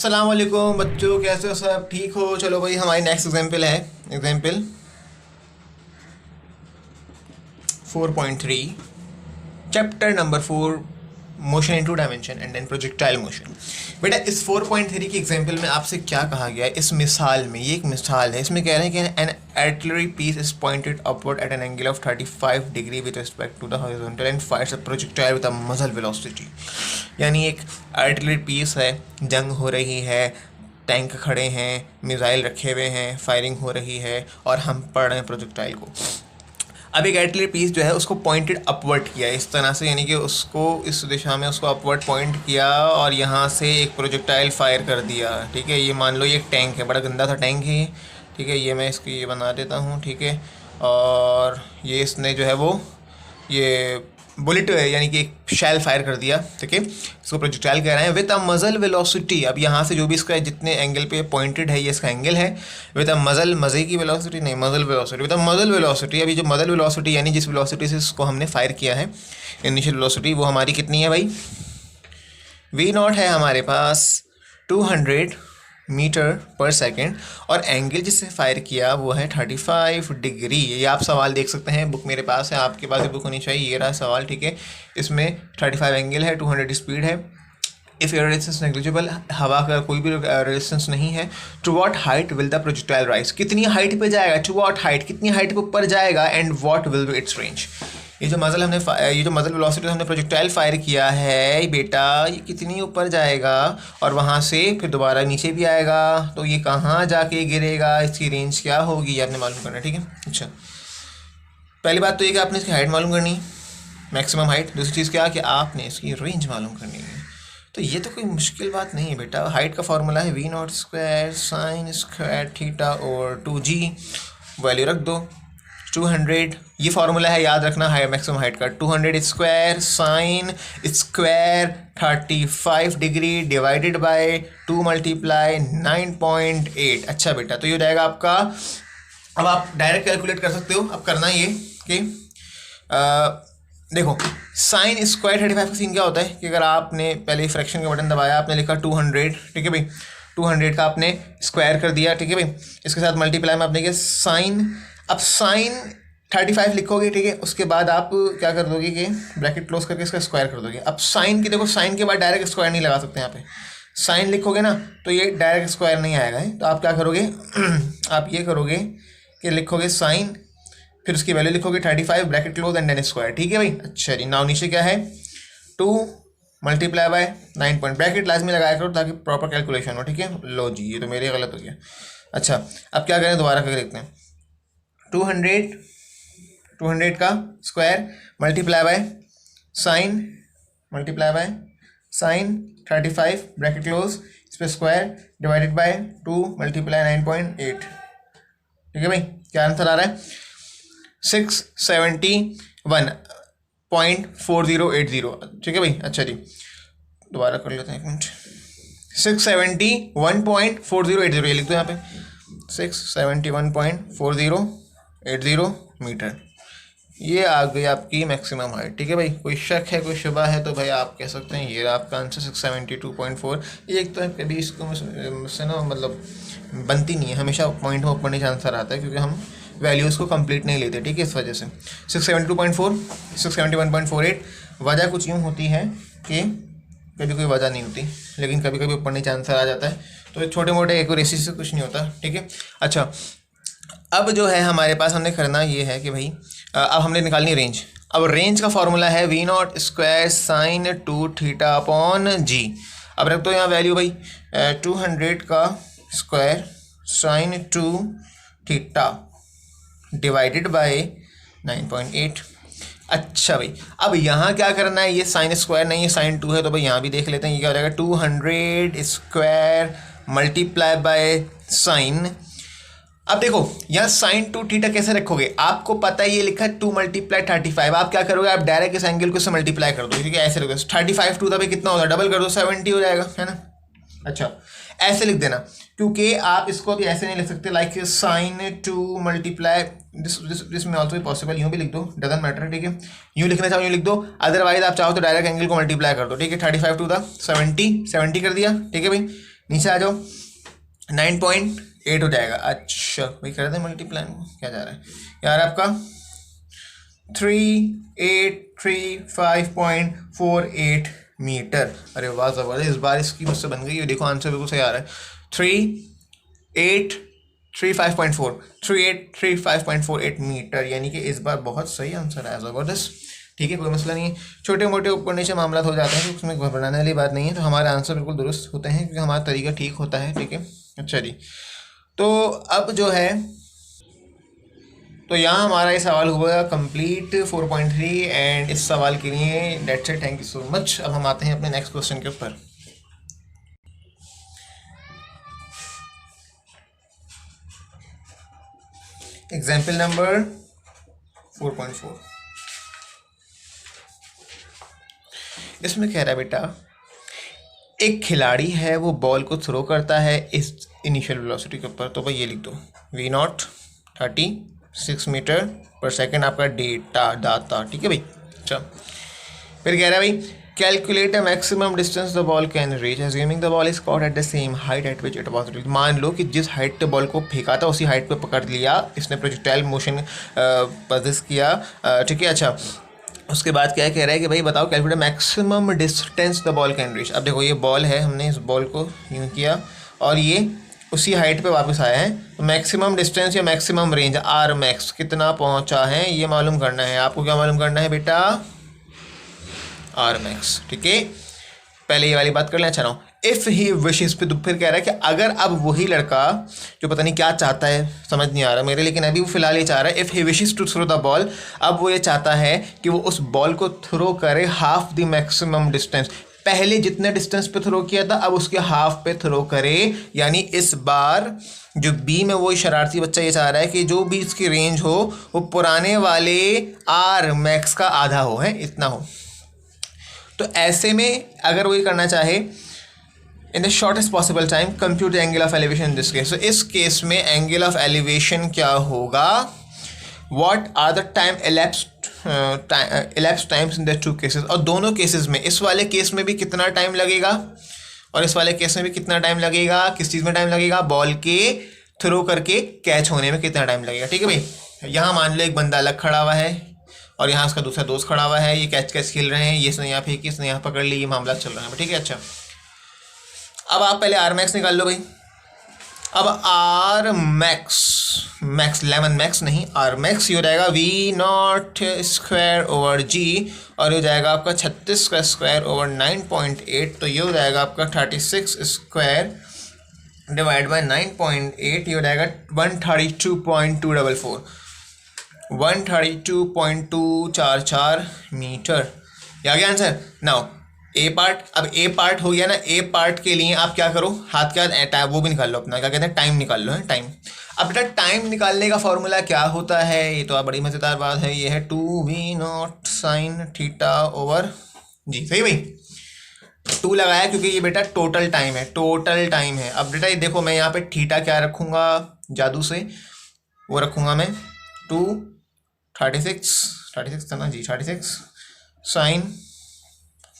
अस्सलाम वालेकुम बच्चों, कैसे हो? सब ठीक हो? चलो भाई, हमारी नेक्स्ट एग्जाम्पल है example 4.3, chapter number 4, motion into dimension and then projectile motion. बेटा, इस 4.3 की एग्जाम्पल में आपसे क्या कहा गया है? इस मिसाल में, ये एक मिसाल है, इसमें कह रहे हैं कि an artillery piece is pointed upward at an angle of 35 degree with respect to the horizontal and fires a projectile with a muzzle velocity. यानी एक आर्टिलरी पीस है, जंग हो रही है, टैंक खड़े हैं, मिसाइल रखे हुए हैं, फायरिंग हो रही है और हम पढ़ रहे हैं प्रोजेक्टाइल को। अब एक आर्टिलरी पीस जो है उसको पॉइंटेड अपवर्ड किया इस तरह से, यानी कि उसको इस दिशा में उसको अपवर्ड पॉइंट किया और यहाँ से एक प्रोजेक्टाइल फायर कर दिया। ठीक है, ये मान लो ये एक टैंक है, बड़ा गंदा सा टैंक है। ठीक है, ये मैं इसको ये बना देता हूँ। ठीक है, और ये इसने जो है वो ये बुलेट है, यानी कि एक शैल फायर कर दिया। ठीक है, इसको प्रोजेक्टाइल कह रहे हैं विद अ मजल वेलोसिटी। अब यहाँ से जो भी इसका जितने एंगल पे पॉइंटेड है, ये इसका एंगल है, विद अ मजल, मज़े की वेलोसिटी नहीं, मजल वेलोसिटी, विद अ मजल वेलोसिटी। अभी जो मजल वेलोसिटी यानी जिस वेलोसिटी से इसको हमने फायर किया है, इनिशियल वेलोसिटी, वो हमारी कितनी है भाई? V0 है हमारे पास 200 मीटर पर सेकेंड, और एंगल जिससे फायर किया वो है 35 डिग्री। ये आप सवाल देख सकते हैं, बुक मेरे पास है, आपके पास भी बुक होनी चाहिए। ये रहा सवाल। ठीक है, इसमें 35 एंगल है, 200 स्पीड है। इफ़ एयर रेजिस्टेंस नेग्लिजिबल, हवा का कोई भी रेजिस्टेंस नहीं है। To what height will the projectile rise, कितनी हाइट पे जाएगा? टू वॉट हाइट, कितनी हाइट पे ऊपर जाएगा? And what will be its range. ये जो मजल वेलोसिटी हमने प्रोजेक्टाइल फायर किया है बेटा, ये कितनी ऊपर जाएगा और वहाँ से फिर दोबारा नीचे भी आएगा, तो ये कहाँ जाके गिरेगा, इसकी रेंज क्या होगी, ये आपने मालूम करना है। ठीक है, अच्छा, पहली बात तो ये कि आपने इसकी हाइट मालूम करनी, मैक्सिमम हाइट। दूसरी चीज़ क्या कि आपने इसकी रेंज मालूम करनी है। तो ये तो कोई मुश्किल बात नहीं है बेटा। हाइट का फॉर्मूला है V0 square sine square theta और 2g, वैल्यू रख दो 200। ये फार्मूला है, याद रखना, हाई मैक्सिमम हाइट का। 200 square sine square 35 degree divided by 2 multiply 9.8। अच्छा बेटा, तो ये हो जाएगा आपका। अब आप डायरेक्ट कैलकुलेट कर सकते हो। अब करना ये कि देखो, साइन स्क्वायर 35 का सीन क्या होता है कि अगर आपने पहले फ्रैक्शन का बटन दबाया, आपने लिखा 200, ठीक है भाई, 200 का आपने स्क्वायर कर दिया। ठीक है भाई, इसके साथ मल्टीप्लाई में आपने किया साइन। अब साइन 35 लिखोगे, ठीक है, उसके बाद आप क्या कर दोगे कि ब्रैकेट क्लोज करके इसका स्क्वायर कर दोगे। अब साइन की देखो, साइन के बाद डायरेक्ट स्क्वायर नहीं लगा सकते। यहाँ पे साइन लिखोगे ना तो ये डायरेक्ट स्क्वायर नहीं आएगा है, तो आप क्या करोगे आप ये करोगे कि लिखोगे साइन, फिर उसकी वैल्यू लिखोगे 35, bracket close and then square. ठीक है भाई, अच्छा जी। नाउ नीचे क्या है, 2 मल्टीप्लाई बाय 9 पॉइंट, ब्रैकेट लाजमी लगाया करो ताकि प्रॉपर कैलकुलेशन हो। ठीक है, लो जी, ये तो मेरे गलत हो गया। अच्छा, अब क्या करें, दोबारा करके देखते हैं। 200 का square multiply by sign, multiply by sign 35, bracket close, इस पर स्क्वायर डिवाइडेड बाय 2 मल्टीप्लाई 9.8। ठीक है भाई, क्या आंसर आ रहा है? 671.4080। ठीक है भाई, अच्छा जी, दोबारा कर लेते हैं, एक मिनट। 671.4080, ये लिख दो यहाँ पे, 671.4080 मीटर। ये आ गई आपकी मैक्सिमम हाइट। ठीक है भाई, कोई शक है, कोई शुबा है तो भाई आप कह सकते हैं। ये आपका आंसर 672.4। ये एक तो कभी इसको मुझसे ना मतलब बनती नहीं है, हमेशा पॉइंट में ऊपर नीचे आंसर आता है क्योंकि हम वैल्यूज़ को कंप्लीट नहीं लेते। ठीक है, इस वजह से 672.4, 671.48। वजह कुछ यूँ होती है कि कभी कोई वजह नहीं होती, लेकिन कभी कभी ऊपर नीचे आंसर आ जाता है, तो छोटे मोटे एक्यूरेसी से कुछ नहीं होता। ठीक है, अच्छा, अब जो है हमारे पास हमने करना ये है कि भाई अब हमने निकालनी रेंज। अब रेंज का फॉर्मूला है V0 square sine 2 theta upon g. अब रख दो यहाँ वैल्यू भाई, 200 का square sine 2 theta divided by 9.8। अच्छा भाई, अब यहाँ क्या करना है, ये साइन स्क्वायर नहीं है, साइन 2 है, तो भाई यहाँ भी देख लेते हैं। ये क्या हो जाएगा, 200 स्क्वायर मल्टीप्लाई बाय साइन। अब देखो यहाँ साइन 2 थीटा कैसे रखोगे, आपको पता है ये लिखा है 2 मल्टीप्लाई 35। आप क्या करोगे, आप डायरेक्ट इस एंगल को इससे मल्टीप्लाई कर दो। ठीक है, ऐसे रखो, 35 2 भाई कितना होगा, डबल कर दो, 70 हो जाएगा, है ना। अच्छा, ऐसे लिख देना, क्योंकि आप इसको भी ऐसे नहीं लिख सकते, लाइक साइन 2 मल्टीप्लाई दिस में ऑल्सो पॉसिबल, यूँ भी लिख दो, डजंट मैटर। ठीक है, यूँ लिखना चाहो यूँ लिख दो, अदरवाइज आप चाहो तो डायरेक्ट एंगल को मल्टीप्लाई कर दो। ठीक है, 35 2 था 70 कर दिया। ठीक है भाई, नीचे आ जाओ, 9.8 हो जाएगा। अच्छा भाई कर दे मल्टीप्लाई, क्या जा रहा है यार आपका, 3835.48 मीटर। अरे वाह ज़बरदस्त, इस बार इसकी मुझसे बन गई है, देखो आंसर बिल्कुल सही आ रहा है। 3835.48 मीटर, यानी कि इस बार बहुत सही आंसर आया, ज़बरदस्त। ठीक है, कोई मसला नहीं है, छोटे मोटे ऊपर नीचे मामला हो जाते हैं तो उसमें घबराने वाली बात नहीं है। तो हमारे आंसर बिल्कुल दुरुस्त होते हैं क्योंकि हमारा तरीका ठीक होता है। ठीक है, अच्छा जी, तो अब जो है, तो यहाँ हमारा ये सवाल हुआ कंप्लीट 4.3 एंड इस सवाल के लिए that's it, thank you so much. अब हम आते हैं अपने नेक्स्ट क्वेश्चन के ऊपर। एग्जाम्पल नंबर 4.4, इसमें कह रहा है बेटा, एक खिलाड़ी है वो बॉल को थ्रो करता है इस इनिशियल वेलोसिटी के ऊपर। तो भाई ये लिख दो, V0 36 मीटर पर सेकेंड आपका डाटा। ठीक है भाई, अच्छा फिर कह रहा है भाई, calculate the maximum distance the ball can reach assuming the ball is caught at the same height at which it was reach. मान लो कि जिस हाइट पे बॉल को फेंका था उसी हाइट पे पकड़ लिया इसने, प्रोजेक्टाइल मोशन पजेस किया। ठीक है, अच्छा उसके बाद क्या कह रहा है कि भाई बताओ calculate maximum distance the ball can reach. अब देखो ये बॉल है, हमने इस बॉल को यूँ किया और ये उसी हाइट पे वापस आया है, तो मैक्सिमम डिस्टेंस या मैक्सिमम रेंज आर मैक्स कितना पहुंचा है ये मालूम करना है आपको। क्या मालूम करना है बेटा, आर मैक्स। ठीक है, पहले ये वाली बात कर लें। अच्छा ना, इफ़ ही विशेस पे फिर कह रहा है कि अगर अब वही लड़का जो पता नहीं क्या चाहता है, समझ नहीं आ रहा मेरे, लेकिन अभी वो फिलहाल ये चाह रहा है, if he wishes to throw the ball, अब वो ये चाहता है कि वो उस बॉल को थ्रो करे हाफ द मैक्सिमम डिस्टेंस। पहले जितने डिस्टेंस पे थ्रो किया था अब उसके हाफ पे थ्रो करे, यानी इस बार जो बी में वो शरारती बच्चा ये चाह रहा है कि जो भी इसकी रेंज हो वो पुराने वाले आर मैक्स का आधा हो, है इतना हो। तो ऐसे में अगर वो ये करना चाहे in the shortest possible time compute the angle of elevation in this case. तो इस केस में एंगल ऑफ एलिवेशन क्या होगा, what are the time elapsed times in the two cases. और दोनों केसेस में, इस वाले केस में भी कितना टाइम लगेगा और इस वाले केस में भी कितना टाइम लगेगा। किस चीज़ में टाइम लगेगा, बॉल के थ्रो करके कैच होने में कितना टाइम लगेगा। ठीक है भाई, यहाँ मान लो एक बंदा अलग खड़ा हुआ है और यहाँ उसका दूसरा दोस्त खड़ा हुआ है, ये कैच खेल रहे हैं, ये इसने यहाँ फेंकी, इसने यहाँ पकड़ ली, ये मामला चल रहा है। ठीक है, अच्छा अब आप पहले आर मैक्स निकाल लो भाई। अब आर मैक्स 11 मैक्स नहीं, आर मैक्स ये हो जाएगा V0 स्क्वायर ओवर जी, और ये हो जाएगा आपका 36 का स्क्वायर ओवर 9.8, तो ये हो जाएगा आपका 36 स्क्वायर डिवाइड बाई 9.8, ये हो जाएगा 132.244 132.244 मीटर। ये आ गया आंसर। नाउ ए पार्ट, अब ए पार्ट हो गया ना, ए पार्ट के लिए आप क्या करो, हाथ क्या वो भी निकाल लो अपना, क्या कहते हैं, टाइम निकाल लो, है टाइम। अब बेटा टाइम निकालने का फॉर्मूला क्या होता है, ये तो बड़ी मज़ेदार बात है, ये है 2V0 साइन थीटा ओवर जी। सही भाई, 2 लगाया क्योंकि ये बेटा टोटल टाइम है, टोटल टाइम है। अब बेटा ये देखो, मैं यहाँ पे थीटा क्या रखूँगा जादू से, वो रखूँगा मैं 36 था ना जी, 36 साइन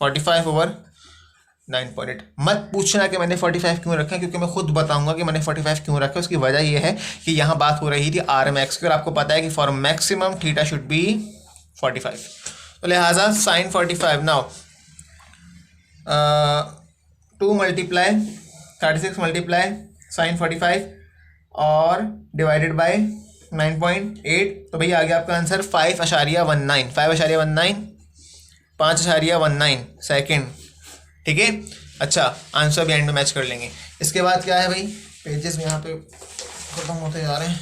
45 ओवर 9.8। मत पूछना कि मैंने 45 क्यों रखा, क्योंकि मैं खुद बताऊंगा कि मैंने 45 क्यों रखा। उसकी वजह यह है कि यहाँ बात हो रही थी आर मैक्स की, और आपको पता है कि for maximum theta should be 45, तो लिहाजा sine 45। Now 2 multiply 36 multiply sine 45 और डिवाइडेड बाय 9.8, तो भैया आ गया आपका आंसर 5.19 5.19 सेकेंड। ठीक है, अच्छा आंसर भी एंड में मैच कर लेंगे। इसके बाद क्या है भाई, पेजेस यहाँ पे खत्म होते जा रहे हैं।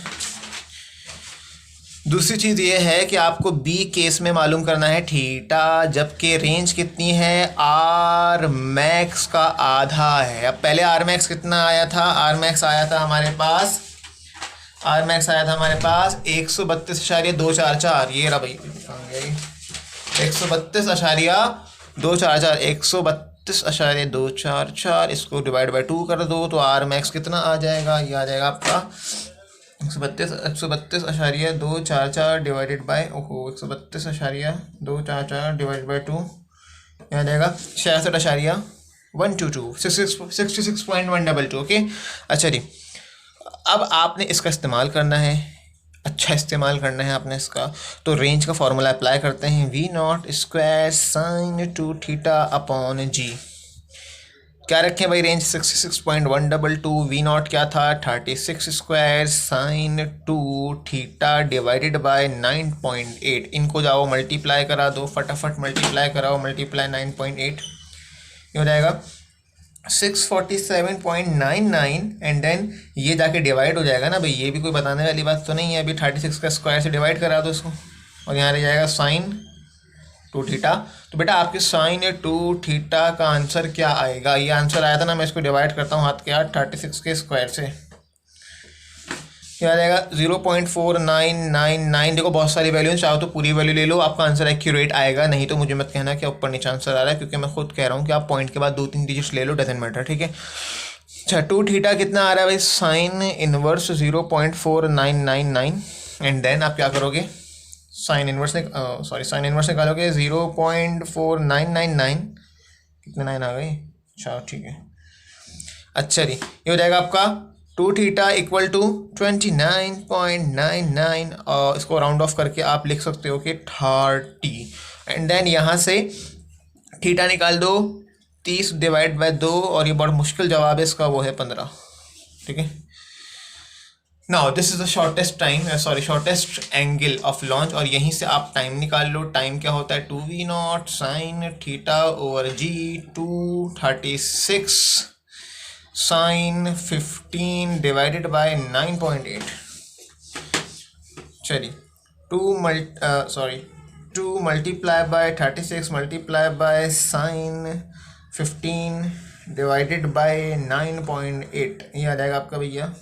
दूसरी चीज़ ये है कि आपको बी केस में मालूम करना है थीटा, जबकि रेंज कितनी है, आर मैक्स का आधा है। अब पहले आर मैक्स कितना आया था, आर मैक्स आया था हमारे पास 132.244, ये रहा भाई 132.244, इसको डिवाइड बाई 2 कर दो तो आर मैक्स कितना आ जाएगा, ये आ जाएगा आपका 132.244 डिवाइडेड बाई 132.244 डिवाइडेड बाई 2, यहाँ आ जाएगा 66.2 122 66.122। ओके, अच्छा जी, अब आपने इसका इस्तेमाल करना है, अच्छा इस्तेमाल करना है आपने इसका। तो रेंज का फॉर्मूला अप्लाई करते हैं, v naught square sine 2 theta upon g. क्या रखें भाई, रेंज 66.122, वी नॉट क्या था 36 square sine 2 theta divided by 9.8। इनको जाओ मल्टीप्लाई करा दो, फटाफट मल्टीप्लाई कराओ, मल्टीप्लाई 9.8 ये हो जाएगा 647.99 एंड देन ये जाके डिवाइड हो जाएगा ना भाई, ये भी कोई बताने वाली बात तो नहीं है। अभी 36 का स्क्वायर से डिवाइड करा दो इसको और यहाँ रह जाएगा साइन 2 थीटा। तो बेटा आपके साइन 2 थीटा का आंसर क्या आएगा, ये आंसर आया था ना, मैं इसको डिवाइड करता हूँ हाथ के हाथ 36 के स्क्वायर से, क्या आ जाएगा 0.4999। देखो बहुत सारी वैल्यू, चाहो तो पूरी वैल्यू ले लो, आपका आंसर एक्यूरेट आएगा, नहीं तो मुझे मत कहना कि ऊपर नीचे आंसर आ रहा है, क्योंकि मैं खुद कह रहा हूँ कि आप पॉइंट के बाद 2-3 डिजिट्स ले लो, डजेंट मैटर, ठीक है। अच्छा 2 थीटा कितना आ रहा है भाई, साइन इनवर्स 0.4999 एंड देन आप क्या करोगे, साइन इनवर्स निकालोगे 0.4999, कितने 9 आ गए, अच्छा ठीक है। अच्छा जी, ये हो जाएगा आपका 2 थीटा इक्वल टू 29.99 और इसको राउंड ऑफ करके आप लिख सकते हो कि 30 एंड देन यहाँ से थीटा निकाल दो, 30 डिवाइड बाय 2 और ये बहुत मुश्किल जवाब है इसका, वो है 15, ठीक है। Now this is the shortest angle of launch और यहीं से आप टाइम निकाल लो। टाइम क्या होता है 2v naught sine theta over g 236 sine 15 divided by 9.8। चलिए 2 multiply by 36 multiply by sine 15 divided by 9.8, ये आ जाएगा आपका भैया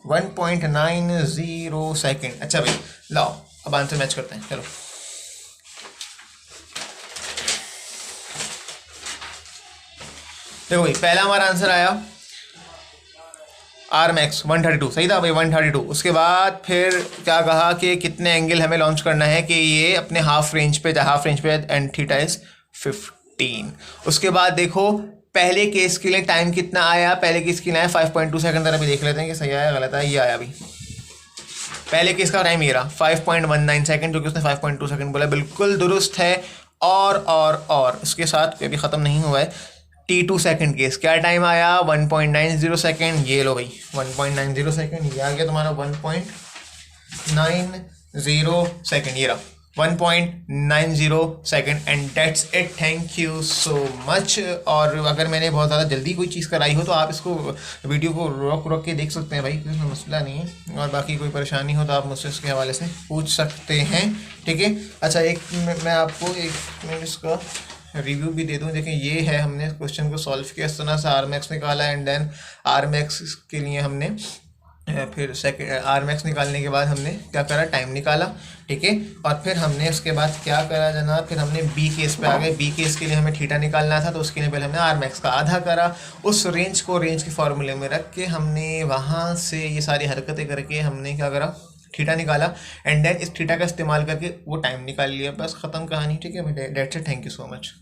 1.90 सेकेंड। अच्छा भाई लाओ अब आंसर मैच करते हैं, चलो। देखो भाई पहला हमारा आंसर आया आर मैक्स 132, सही था भाई 132। उसके बाद फिर क्या कहा कि कितने एंगल हमें लॉन्च करना है, कि ये अपने हाफ रेंज पे एंड थीटा इज 15। उसके बाद देखो पहले केस के लिए टाइम कितना आया, पहले केस के लिए आया 5.2 सेकंड। अभी देख लेते हैं कि सही आया गलत आया, ये आया अभी पहले केस का टाइम ये रहा 5.19 सेकंड, जो कि उसने 5.2 सेकंड बोला, बिल्कुल दुरुस्त है। और इसके साथ अभी ख़त्म नहीं हुआ है, T2 सेकंड केस क्या टाइम आया 1.90 सेकंड, ये लो भाई 1.90 सेकंड, ये आ गया तुम्हारा 1.90 सेकंड, ये रहा 1.90 second and that's it, thank you so much. और अगर मैंने बहुत ज़्यादा जल्दी कोई चीज़ कराई हो तो आप इसको वीडियो को रोक के देख सकते हैं भाई, कोई मसला नहीं है। और बाकी कोई परेशानी हो तो आप मुझसे इसके हवाले से पूछ सकते हैं, ठीक है। अच्छा एक मैं आपको एक मिनट इसका रिव्यू भी दे दूं। देखें ये है, हमने क्वेश्चन को सॉल्व किया इस तरह से, आर मैक्स निकाला एंड देन आर मैक्स के लिए हमने फिर सेकेंड आर मैक्स निकालने के बाद हमने क्या करा, टाइम निकाला, ठीक है। और फिर हमने उसके बाद क्या करा जनाब, फिर हमने बी केस पे आ गए। बी केस के लिए हमें थीटा निकालना था, तो उसके लिए पहले हमने आर मैक्स का आधा करा, उस रेंज को रेंज के फॉर्मूले में रख के हमने वहाँ से ये सारी हरकतें करके हमने क्या करा, थीटा निकाला एंड देन इस थीटा का इस्तेमाल करके वो टाइम निकाल लिया, बस ख़त्म कहानी, ठीक है। That's it, thank you so much.